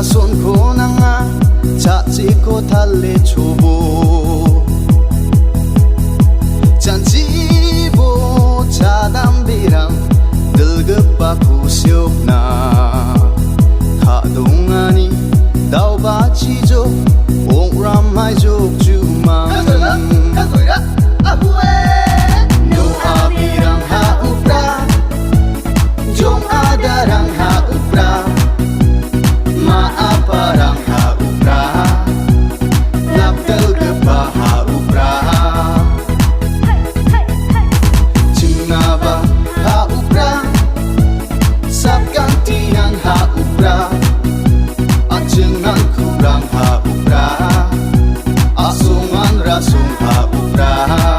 rason ko na nga Caci ko tali cobo Janji bo cadam birang Delgepa ku siok na Kadungani Dau baci jok Wong ramai jok jumang Doa birang ha upra Jong adarang ha upra Maaparang ha upra Laptel gepa ha upra Jengaba ha upra Sabkan tiang ha upra Ajengan kurang ha upra Asungan rasung ha upra